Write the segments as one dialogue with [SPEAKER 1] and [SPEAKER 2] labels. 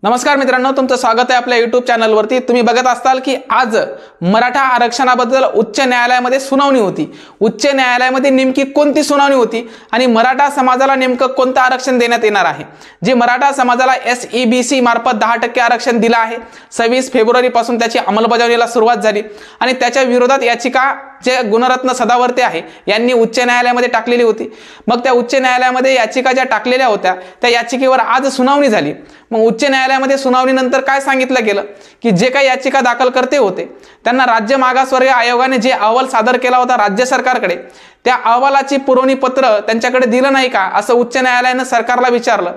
[SPEAKER 1] नमस्कार मित्रांनो, तुमचं स्वागत आहे आपल्या YouTube चॅनलवरती। तुम्ही बघत असताल की आज मराठा आरक्षणाबद्दल उच्च न्यायालयामध्ये सुनावणी होती। उच्च न्यायालयामध्ये नेमकी कोणती सुनावणी होती आणि मराठा समाजाला नेमकं कोणतं आरक्षण देण्यात येणार आहे? जे मराठा समाजाला SEBC मार्फत 10% आरक्षण दिलं आहे, 26 फेब्रुवारी पासून त्याची अंमलबजावणीला सुरुवात झाली आणि त्याच्या विरोधात याचिका जे गुणरत्न सदावर्ते आहे यांनी उच्च न्यायालयामध्ये टाकलेली होती। मग त्या उच्च न्यायालयामध्ये याचिका ज्या टाकलेल्या होत्या त्या याचिकेवर आज सुनावणी झाली। मग उच्च न्यायालयामध्ये सुनावणीनंतर काय सांगितलं गेलं की जे काही याचिका दाखल करते होते त्यांना राज्य मागासवर्गीय आयोगाने जे अहवाल सादर केला होता राज्य सरकारकडे, त्या अहवालाची पुरवणी पत्र त्यांच्याकडे दिलं नाही का असं उच्च न्यायालयाने सरकारला विचारलं।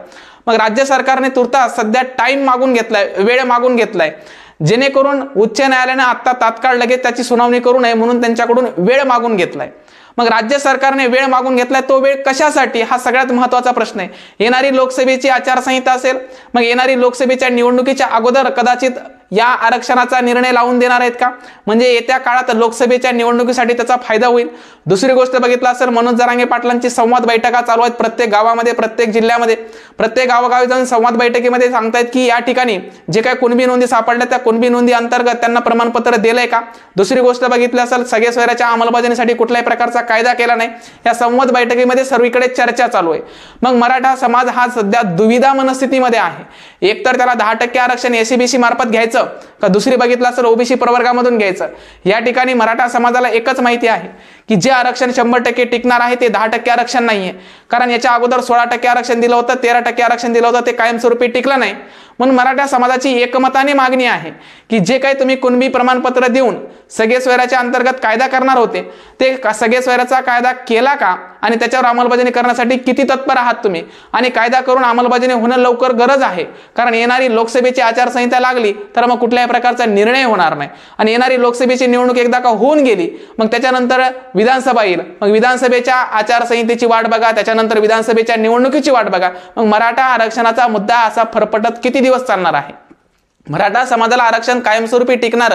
[SPEAKER 1] मग राज्य सरकारने तुर्तास सध्या टाइम मागून घेतलाय, वेळ मागून घेतलाय, जेणेकरून उच्च न्यायालयाने आता तात्काळ लगेच त्याची सुनावणी करू नये म्हणून त्यांच्याकडून वेळ मागून घेतलाय। मग राज्य सरकारने वेळ मागून घेतलाय, तो वेळ कशासाठी हा सगळ्यात महत्त्वाचा प्रश्न आहे। येणारी लोकसभेची आचारसंहिता असेल, मग येणारी लोकसभेच्या निवडणुकीच्या अगोदर कदाचित या आरक्षणाचा निर्णय लावून देणार आहेत का, म्हणजे येत्या काळात लोकसभेच्या निवडणुकीसाठी त्याचा फायदा होईल। दुसरी गोष्ट बघितलं असेल, मनोज जरांगे पाटलांची संवाद बैठका चालू आहेत प्रत्येक गावामध्ये, प्रत्येक जिल्ह्यामध्ये, प्रत्येक गावोगावी जाऊन संवाद बैठकीमध्ये सांगतायत की या ठिकाणी जे काही कुणबी नोंदी सापडल्या त्या कुणबी नोंदी अंतर्गत त्यांना प्रमाणपत्र दिलंय का। दुसरी गोष्ट बघितली असेल, सगळे सोयऱ्याच्या अंमलबजावणीसाठी कुठल्याही प्रकारचा कायदा केला नाही, या संवाद बैठकीमध्ये सर्वीकडे चर्चा चालू आहे। मग मराठा समाज हा सध्या दुविधा मनस्थितीमध्ये आहे। एकतर त्याला 10% आरक्षण SEBC मार्फत घ्यायचं का दुसरी बघितलं असेल OBC प्रवर्गामधून घ्यायचं। या ठिकाणी मराठा समाजाला एकच माहिती आहे की जे आरक्षण 100% टिकणार आहे ते 10% आरक्षण नाहीये, कारण याच्या अगोदर 16% आरक्षण दिलं होतं, 13% आरक्षण दिलं होतं, ते कायमस्वरूपी टिकलं नाही। म्हणून मराठा समाजाची एकमताने मागणी आहे की जे काही तुम्ही कुणबी प्रमाणपत्र देऊन सगळे सोयऱ्याच्या अंतर्गत कायदा करणार होते ते सगळे सोयऱ्याचा कायदा केला का आणि त्याच्यावर अंमलबजावणी करण्यासाठी किती तत्पर आहात तुम्ही, आणि कायदा करून अंमलबजावणी होणं लवकर गरज आहे, कारण येणारी लोकसभेची आचारसंहिता लागली तर मग कुठल्याही प्रकारचा निर्णय होणार नाही। आणि येणारी लोकसभेची निवडणूक एकदा का होऊन गेली मग त्याच्यानंतर विधानसभा येईल, मग विधानसभेच्या आचारसंहितेची वाट बघा, त्याच्यानंतर विधानसभेच्या निवडणुकीची वाट बघा, मग मराठा आरक्षणाचा मुद्दा असा फरफटत किती दिवस चालणार आहे। मराठा समाजाला आरक्षण कायमस्वरूपी टिकणार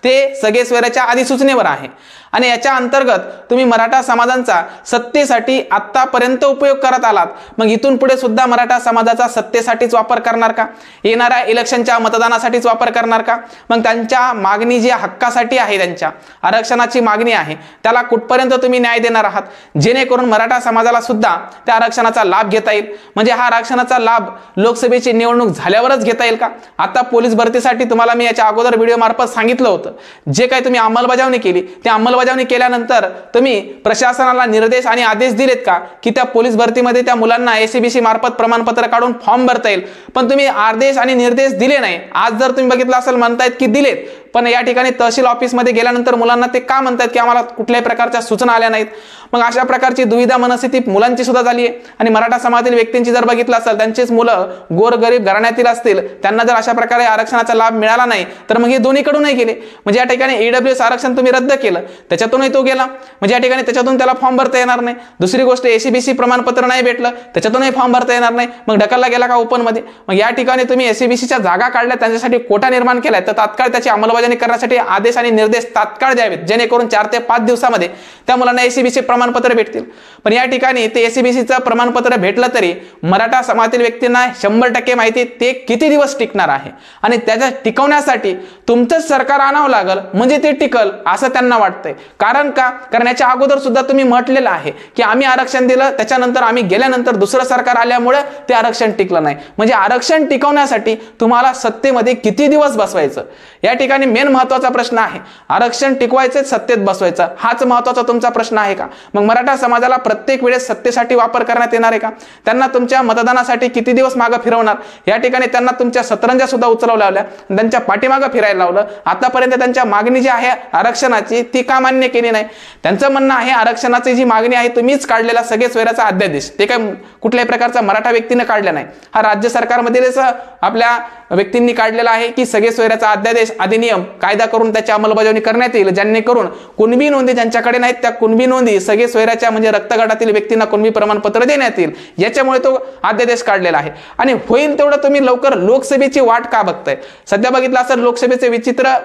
[SPEAKER 1] ते सगळे सोयऱ्याच्या अधिसूचनेवर आहे आणि याच्या अंतर्गत तुम्ही मराठा समाजांचा सत्तेसाठी आतापर्यंत उपयोग करत आलात, मग इथून पुढे सुद्धा मराठा समाजाचा सत्तेसाठीच वापर करणार का, येणाऱ्या इलेक्शनच्या मतदानासाठीच वापर करणार का। मग त्यांच्या मागणी जी हक्कासाठी आहे, त्यांच्या आरक्षणाची मागणी आहे, त्याला कुठपर्यंत तुम्ही न्याय देणार आहात जेणेकरून मराठा समाजाला सुद्धा त्या आरक्षणाचा लाभ घेता येईल। म्हणजे हा आरक्षणाचा लाभ लोकसभेची निवडणूक झाल्यावरच घेता येईल का। आता पोलीस भरतीसाठी तुम्हाला मी याच्या अगोदर व्हिडिओ मार्फत सांगितलं होतं, जे काही तुम्ही अंमलबजावणी केली त्या अंमलबजावणी केल्यानंतर तुम्ही प्रशासनाला निर्देश आणि आदेश दिलेत का की त्या पोलीस भरतीमध्ये त्या मुलांना SEBC मार्फत प्रमाणपत्र काढून फॉर्म भरता येईल, पण तुम्ही आदेश आणि निर्देश दिले नाही। आज जर तुम्ही बघितलं असेल म्हणतायत की दिलेत, पण या ठिकाणी तहसील ऑफिसमध्ये गेल्यानंतर मुलांना ते का म्हणतात की आम्हाला कुठल्याही प्रकारच्या सूचना आल्या नाहीत। मग अशा प्रकारची दुविधा मनस्थिती मुलांची सुद्धा झाली आहे आणि मराठा समाजातील व्यक्तींची जर बघितलं असेल त्यांचीच मुलं गोरगरीब घराण्यातील असतील, त्यांना जर अशा प्रकारे आरक्षणाचा लाभ मिळाला नाही तर मग हे दोन्हीकडूनही गेले। म्हणजे या ठिकाणी EWS आरक्षण तुम्ही रद्द केलं, त्याच्यातूनही तो गेला, म्हणजे या ठिकाणी त्याच्यातून त्याला फॉर्म भरता येणार नाही। दुसरी गोष्ट SEBC प्रमाणपत्र नाही भेटलं, त्याच्यातूनही फॉर्म भरता येणार नाही, मग ढकलला गेला का ओपन मध्ये। मग या ठिकाणी तुम्ही SEBCच्या जागा काढल्या, त्यांच्यासाठी कोटा निर्माण केलाय, तर तात्काळ त्याची अंमलबजावणी करण्यासाठी आदेश आणि निर्देश तात्काळ द्यावेत, जेणेकरून 4 ते 5 दिवसामध्ये त्या मुलांना SEBC प्रमाणपत्र भेटतील। पण या ठिकाणी ते SEBCचं प्रमाणपत्र भेटलं तरी मराठा समाजातील व्यक्तींना 100% माहिती ते किती दिवस टिकणार आहे आणि त्याच्या टिकवण्यासाठी तुमचंच सरकार आणावं लागल म्हणजे ते टिकल असं त्यांना वाटतंय। कारण का, कारण याच्या अगोदर सुद्धा तुम्ही म्हटलेलं आहे की आम्ही आरक्षण दिलं, त्याच्यानंतर आम्ही गेल्यानंतर दुसरं सरकार आल्यामुळे ते आरक्षण टिकलं नाही। म्हणजे आरक्षण टिकवण्यासाठी तुम्हाला सत्तेमध्ये किती दिवस बसवायचं, या ठिकाणी मेन महत्त्वाचा प्रश्न आहे। आरक्षण टिकवायचं सत्तेत बसवायचं हाच महत्त्वाचा तुमचा प्रश्न आहे का। मग मराठा समाजाला प्रत्येक वेळेस सत्तेसाठी वापर करण्यात येणार आहे का, त्यांना तुमच्या मतदानासाठी किती दिवस मागे फिरवणार। या ठिकाणी त्यांना तुमच्या सतरंज्या सुद्धा उचलवल्या लावल्या, त्यांच्या पाठीमागं फिरायला लावलं, आतापर्यंत त्यांच्या मागणी जी आहे आरक्षणाची ती का मान्य केली नाही। त्यांचं म्हणणं आहे आरक्षणाची जी मागणी आहे तुम्हीच काढलेला सगळे सोयऱ्याचा अध्यादेश, ते काय कुठल्याही प्रकारचा मराठा व्यक्तीने काढला नाही, हा राज्य सरकारमधीलच आपल्या व्यक्तींनी काढलेला आहे की सगळे सोयऱ्याचा अध्यादेश अधिनियम कायदा करून त्याची अंमलबजावणी करण्यात येईल, जेणेकरून कुणबी नोंदी ज्यांच्याकडे नाहीत त्या कुणबी नोंदी सगळे सोयऱ्याच्या म्हणजे रक्तगटातील व्यक्तींना कुणबी प्रमाणपत्र देण्यात येईल, याच्यामुळे तो अध्यादेश काढलेला आहे। आणि होईल तेवढं तुम्ही लवकर लोकसभेची वाट का बघताय। सध्या बघितलं असेल लोकसभेचे विचित्र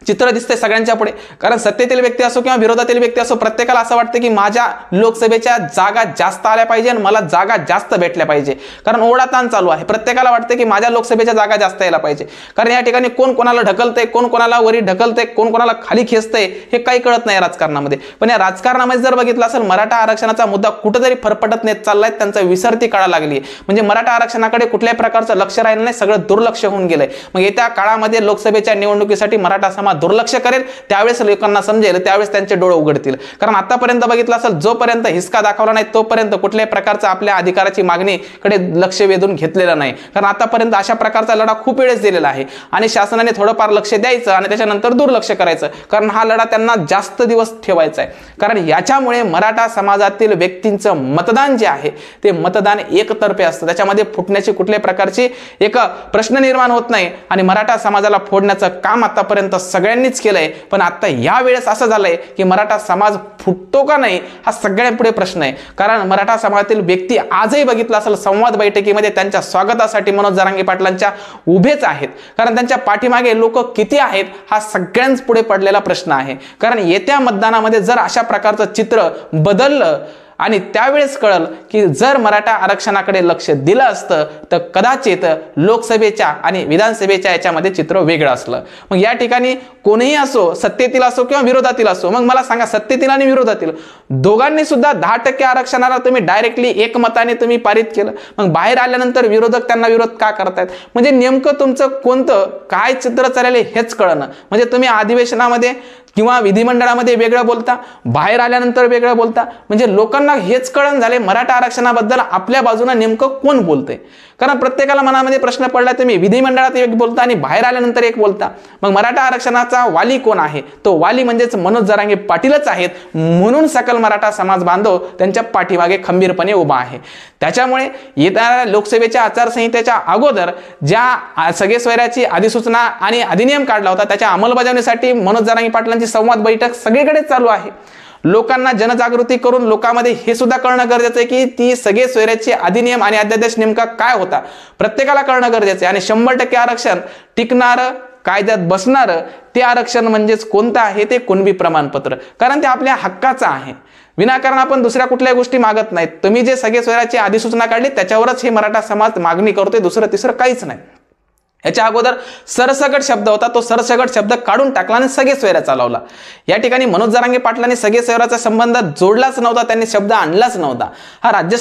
[SPEAKER 1] चित्र दिसते सगळ्यांच्या पुढे। कारण सत्तेतील व्यक्ती असो किंवा विरोधातील व्यक्ती असो, प्रत्येकाला असं वाटतं की माझ्या लोकसभेच्या जागा जास्त आल्या पाहिजे आणि मला जागा जास्त भेटल्या पाहिजे। कारण ओढाताण चालू आहे, प्रत्येकाला वाटतं की माझ्या लोकसभेच्या जागा जास्त यायला पाहिजे। कारण या ठिकाणी कोण कोणाला ढकलतंय, कोण कोणाला वरी ढकलतंय, कोण कोणाला खाली खेचतंय हे काही कळत नाही राजकारणामध्ये। पण या राजकारणामध्ये जर बघितलं असेल, मराठा आरक्षणाचा मुद्दा कुठेतरी फरफटत नेत चाललाय, त्यांचा विसरती काळा लागली आहे। म्हणजे मराठा आरक्षणाकडे कुठल्याही प्रकारचं लक्ष राहिलं नाही, सगळं दुर्लक्ष होऊन गेलंय। मग येत्या काळामध्ये लोकसभेच्या निवडणुकीसाठी मराठा समाज दुर्लक्ष करेल, त्यावेळेस लोकांना समजेल, त्यावेळेस त्यांचे डोळे उघडतील। कारण आतापर्यंत बघितलं असेल, जोपर्यंत हिसका दाखवला नाही तोपर्यंत कुठल्याही प्रकारचा आपल्या अधिकाराची मागणीकडे लक्ष वेधून घेतलेलं नाही। कारण आतापर्यंत अशा प्रकारचा लढा खूप वेळेस दिलेला आहे आणि शासनाने थोडंफार लक्ष द्यायचं आणि त्याच्यानंतर दुर्लक्ष करायचं। कारण हा लढा त्यांना जास्त दिवस ठेवायचा आहे। कारण याच्यामुळे मराठा समाजातील व्यक्तींचं मतदान जे आहे ते मतदान एकतर्फे असतं, त्याच्यामध्ये फुटण्याची कुठल्याही प्रकारची एक प्रश्न निर्माण होत नाही आणि मराठा समाजाला फोडण्याचं काम आतापर्यंत सगळ्यांनीच केलंय। पण आता या वेळेस असं झालंय की मराठा समाज फुटतो का नाही हा सगळ्यांपुढे प्रश्न आहे। कारण मराठा समाजातील व्यक्ती आजही बघितलं असेल, संवाद बैठकीमध्ये त्यांच्या स्वागतासाठी मनोज जरांगे पाटलांच्या उभेच आहेत। कारण त्यांच्या पाठीमागे लोक किती आहेत हा सगळ्यांच पुढे पडलेला प्रश्न आहे। कारण येत्या मतदानामध्ये जर अशा प्रकारचं चित्र बदललं आणि त्यावेळेस कळलं की जर मराठा आरक्षणाकडे लक्ष दिलं असतं तर कदाचित लोकसभेच्या आणि विधानसभेच्या याच्यामध्ये चित्र वेगळं असलं। मग या ठिकाणी कोणीही असो, सत्तेतील असो किंवा विरोधातील असो, मग मला सांगा, सत्तेतील आणि विरोधातील दोघांनी सुद्धा 10% आरक्षणाला तुम्ही डायरेक्टली एकमताने तुम्ही पारित केलं, मग बाहेर आल्यानंतर विरोधक त्यांना विरोध का करतायत? म्हणजे नेमकं तुमचं कोणतं काय चित्र चालले हेच कळणं। म्हणजे तुम्ही अधिवेशनामध्ये किंवा विधिमंडळामध्ये वेगळं बोलता, बाहेर आल्यानंतर वेगळं बोलता, म्हणजे लोकांना हेच कळण झाले मराठा आरक्षणाबद्दल आपल्या बाजूने नेमकं कोण बोलतंय। कारण प्रत्येकाला मनामध्ये प्रश्न पडला, तुम्ही विधिमंडळात एक बोलता आणि बाहेर आल्यानंतर एक बोलता, मग मराठा आरक्षणाचा वाली कोण आहे? तो वाली म्हणजेच मनोज जरांगे पाटीलच आहेत। म्हणून सकल मराठा समाज बांधव त्यांच्या पाठीमागे खंबीरपणे उभा आहे। त्याच्यामुळे येत्या लोकसभेच्या आचारसंहितेच्या अगोदर ज्या सगळे सोयऱ्याची अधिसूचना आणि अधिनियम काढला होता त्याच्या अंमलबजावणीसाठी मनोज जरांगे पाटलांची संवाद बैठक सगळीकडे चालू आहे। लोकांना जनजागृती करून लोकांमध्ये हे सुद्धा कळणं गरजेचं आहे की ती सगळे सोयऱ्याचे अधिनियम आणि अध्यादेश नेमका काय होता, प्रत्येकाला कळणं गरजेचं आहे। आणि 100% आरक्षण टिकणारं, कायद्यात बसणारं ते आरक्षण म्हणजेच कोणतं आहे? ते कुणबी प्रमाणपत्र। कारण ते आपल्या हक्काचं आहे, विनाकारण आपण दुसऱ्या कुठल्याही गोष्टी मागत नाहीत। तुम्ही जे सगळे सोयऱ्याची अधिसूचना काढली त्याच्यावरच हे मराठा समाज मागणी करतोय, दुसरं तिसरं काहीच नाही। याच्या अगोदर सरसकट शब्द होता, तो सरसकट शब्द काढून टाकला आणि सगळे सोयऱ्या चालवला। या ठिकाणी मनोज जरांगे पाटलांनी सगळे सोयऱ्याचा संबंध जोडलाच नव्हता, त्यांनी शब्द आणलाच नव्हता। हा राज्य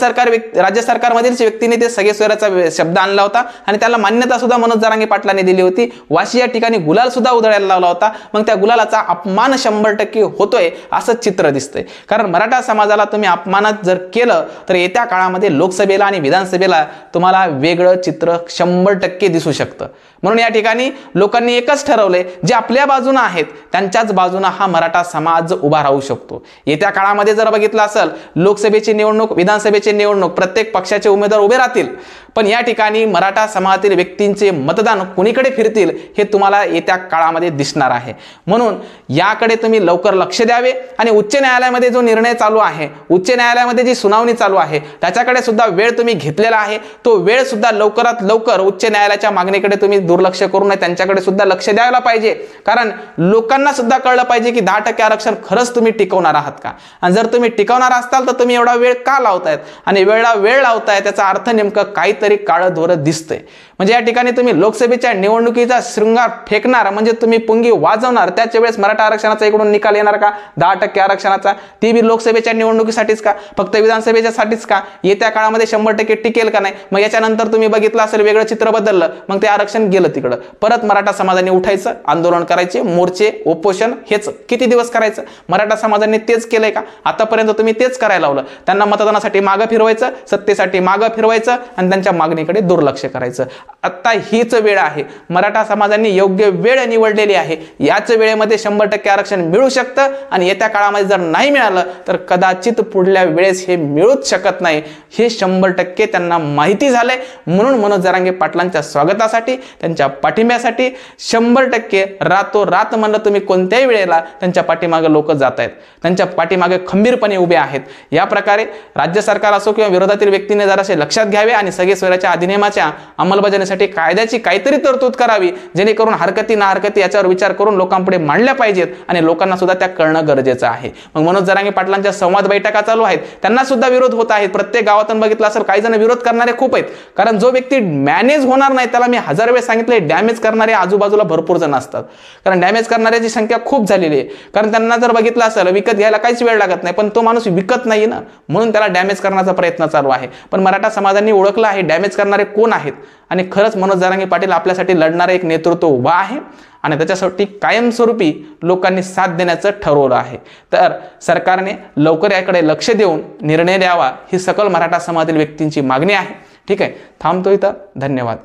[SPEAKER 1] सरकारमधील व्यक्तीने ते सगळे सोयऱ्याचा शब्द आणला होता आणि त्याला मान्यता सुद्धा मनोज जरांगे पाटलांनी दिली होती। वाशी या ठिकाणी गुलाल सुद्धा उधळायला लावला होता। मग त्या गुलालाचा अपमान 100% होतोय असं चित्र दिसतंय। कारण मराठा समाजाला तुम्ही अपमानात जर केलं तर येत्या काळामध्ये लोकसभेला आणि विधानसभेला तुम्हाला वेगळं चित्र 100% दिसू शकतं। म्हणून या ठिकाणी लोकांनी एकच ठरवलंय, जे आपल्या बाजूने आहेत त्यांच्याच बाजूने हा मराठा समाज उभा राहू शकतो। येत्या काळामध्ये जर बघितलं असेल, लोकसभेची निवडणूक, विधानसभेची निवडणूक प्रत्येक पक्षाचे उमेदवार उभे राहतील, पण या ठिकाणी मराठा समाजातील व्यक्तींचे मतदान कुणीकडे फिरतील हे तुम्हाला येत्या काळामध्ये दिसणार आहे। म्हणून याकडे तुम्ही लवकर लक्ष द्यावे आणि उच्च न्यायालयामध्ये जो निर्णय चालू आहे, उच्च न्यायालयामध्ये जी सुनावणी चालू आहे त्याच्याकडे सुद्धा वेळ तुम्ही घेतलेला आहे। तो वेळ सुद्धा लवकरात लवकर उच्च न्यायालयाच्या मागणीकडे तुम्ही दुर्लक्ष करू नये, त्यांच्याकडे सुद्धा लक्ष द्यायला पाहिजे। कारण लोकांना सुद्धा कळलं पाहिजे की 10% आरक्षण खरंच तुम्ही टिकवणार आहात का, आणि जर तुम्ही टिकवणार असाल तर तुम्ही एवढा वेळ का लावतायत आणि वेळ लावताय त्याचा अर्थ नेमकं काहीतरी काळं धोरं दिसतंय। म्हणजे या ठिकाणी तुम्ही लोकसभेच्या निवडणुकीचा शृंगार फेकणार, म्हणजे तुम्ही पुंगी वाजवणार, त्याच वेळेस मराठा आरक्षणाचा इकडून निकाल येणार का 10% आरक्षणाचा? ती बी लोकसभेच्या निवडणुकीसाठीच का, फक्त विधानसभेच्यासाठीच का? येत्या काळामध्ये 100% टिकेल का नाही? मग याच्यानंतर तुम्ही बघितलं असेल वेगळं चित्र बदललं, मग ते आरक्षण गेलं तिकडं। परत मराठा समाजाने उठायचं, आंदोलन करायचे, मोर्चे, उपोषण हेच किती दिवस करायचं? मराठा समाजाने तेच केलंय का? आतापर्यंत तुम्ही तेच करायला लावलं। त्यांना मतदानासाठी मागं फिरवायचं, सत्तेसाठी मागं फिरवायचं आणि त्यांच्या मागणीकडे दुर्लक्ष करायचं। आता हीच वेळ आहे, मराठा समाजाने योग्य वेळ निवडलेली आहे। याच वेळेमध्ये 100% आरक्षण मिळू शकतं आणि येत्या काळामध्ये जर नाही मिळालं तर कदाचित पुढल्या वेळेस हे मिळूच शकत नाही, हे 100% त्यांना माहिती झालंय। म्हणून मनोज जरांगे पाटलांच्या स्वागतासाठी, त्यांच्या पाठिंब्यासाठी 100% रातोरात म्हणलं तुम्ही कोणत्याही वेळेला त्यांच्या पाठीमागे लोक जात आहेत, त्यांच्या पाठीमागे खंबीरपणे उभे आहेत। या प्रकारे राज्य सरकार असो किंवा विरोधातील व्यक्तीने जरासे लक्षात घ्यावे आणि सगळे सोयऱ्याच्या अधिनियमाच्या अंमलबजावणी देण्यासाठी कायद्याची काहीतरी तरतूद करावी, जेणेकरून हरकती ना हरकती याच्यावर विचार करून लोकांपुढे मांडल्या पाहिजेत आणि लोकांना सुद्धा त्या कळणं गरजेचं आहे. मग मनोज जरांगे पाटलांच्या संवाद बैठका चालू आहेत, त्यांना सुद्धा विरोध होत आहेत. प्रत्येक गावातून बघितलं असेल काही जण विरोध करणारे खूप आहेत, कारण जो व्यक्ती मॅनेज होणार नाही त्याला मी 1000 वेळेस सांगितले, डॅमेज करणारे आजूबाजूला भरपूर जण असतात. कारण डॅमेज करणाऱ्याची संख्या खूप झालेली आहे. कारण त्यांना जर बघितलं असेल विकत घ्यायला काहीच वेळ लागत नाही, पण तो माणूस विकत नाही ना, म्हणून त्याला डॅमेज करण्याचा प्रयत्न चालू आहे. पण मराठा समाजाने ओळखलं आहे डॅमेज करणारे कोण आहेत आणि खरंच मनोज जरांगे पाटील आपल्यासाठी लढणारे एक नेतृत्व उभा आहे आणि त्याच्यासाठी कायमस्वरूपी लोकांनी साथ देण्याचं ठरवलं आहे. तर सरकारने लवकर याकडे लक्ष देऊन निर्णय द्यावा ही सकल मराठा समाजातील व्यक्तींची मागणी आहे. ठीक आहे, थांबतो इथं. धन्यवाद.